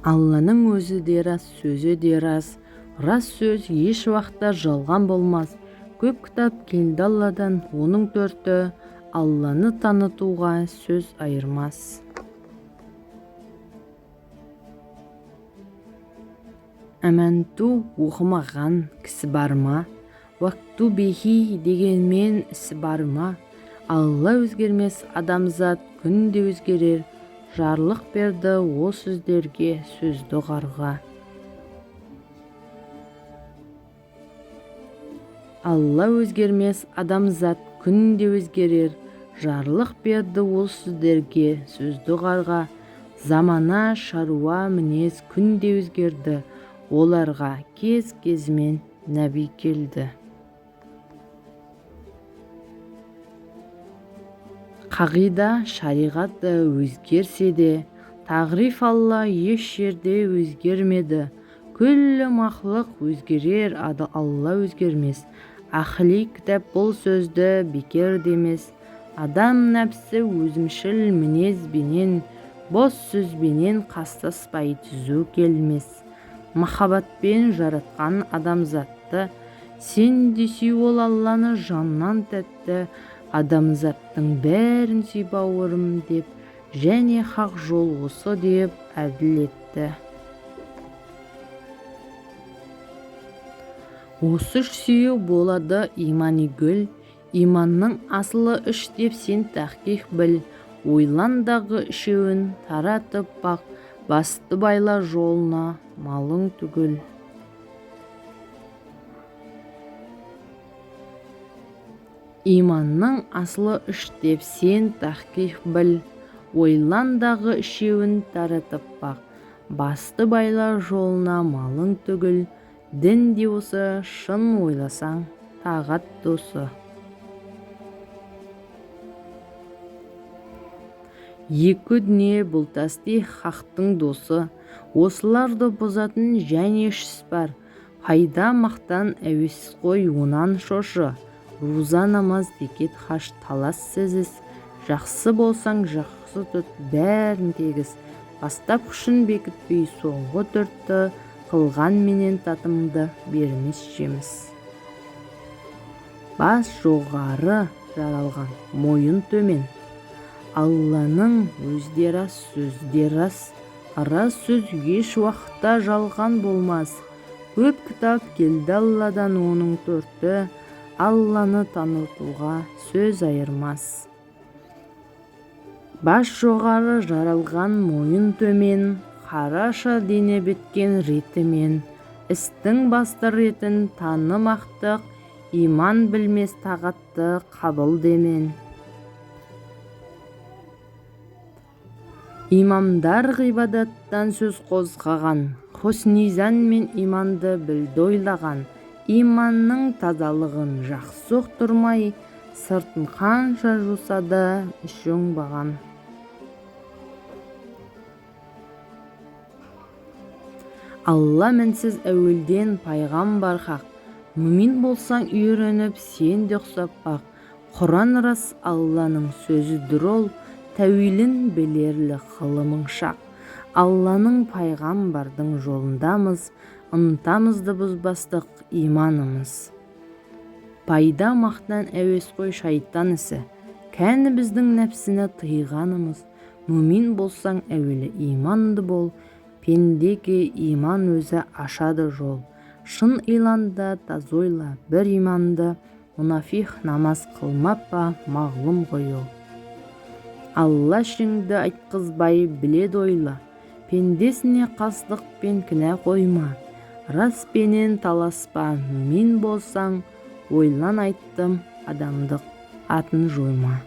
Алланың өзі де рас, сөзі де рас. Рас сөз еш уақытта жалған болмас. Көп кітап келді Алладан, оның төрті Алланы танытуға сөз айырмас. Әмәнту оқымаған кісі бар ма? Уақту бехи дегенмен ісі бар ма? Алла өзгермес, адамзат күнде өзгерер. Жарлық берді о сөздерге, сөзді қарға. Алла өзгермес, адамзат күнде өзгерер. Жарлық берді ол сөздерге, сөзді қарға. Замана, шаруа, мінез күнде өзгерді. Оларға кез-кезмен нәби келді. Қағида, шариғат өзгерсе де, тағриф Алла еш жерде өзгермеді. Күллі мақлық өзгерер, Алла өзгермес. Ахли кітап бұл сөзді бекер демес. Адам нәпсі өзімшіл мінезбенен, бос сөзбенен қастаспай түзу келмес. Махаббатпен жаратқан адамзатты, сен де сүй ол Алланы жаннан тәтті. Адамзаттың бәрін сүй бауырым деп, және хақ жол осы деп әділ етті. Осы сүю болады имани гүл, иманның асылы үш деп сен тәхқиқ біл. Ойландағы үшеуін таратып бақ, басты байла жолына малың түгіл. Иманның асылы үш деп сен тәхқиқ біл. Ойландағы үшеуін таратып бақ, басты байла жолына малың түгіл. Дін де осы, шын ойласаң, тағат досы. Екі дүние бұлтасты хақтың досы, осыларды бұзатын және үшіс бар. Пайда мақтан әуес қой онан шошы, руза намаз декет хаш талас сізіс. Жақсы болсаң жақсы тұт, бәрін тегіз. Бастап күшін бекітпей соңғы төртті, қылған менен татымды бермес жеміс. Бас жоғары жаралған, мойын төмен. Алланың өзде рас, сөзде рас. Рас сөз еш уақытта жалған болмас. Көп кітап келді Алладан, оның төрті Алланы танытуға сөз айырмас. Бас жоғары жаралған, мойын төмен. Қараша дене біткен ретімен. Істің басты ретін танымақтық, иман білмес тағатты қабыл демен. Имамдар ғибадаттан сөз қозғаған, хұснизан мен иманды білді ойлаған. Иманның тазалығын жақсы ұқтырмай, сыртын қанша жусада іш оңбаған. Алла мінсіз әуелден пайғамбар хақ. Мүмин болсаң үйреніп, сен де ұқсап бақ. Құран рас, Алланың сөзі дұрол, тәуелін білерлі ғылымың шақ. Алланың пайғамбардың жолындамыз, ынтамызды бұзбастық иманымыз. Пайда мақтан әуес қой шайтан ісі, кәні біздің нәпсіні тыйғанымыз. Мүмин болсаң әуелі иманды бол, пендеге иман өзі ашады жол. Шын иланда тазойла бір иманды, мұнафиқ намаз қылмап па мағлұм ғой ол. Алла шыңды айтқызбай біледі ойла, пендесіне қастық пен кінә қойма. Рас пенен таласпа, мүмин болсаң, ойлан айттым, адамдық атын жойма.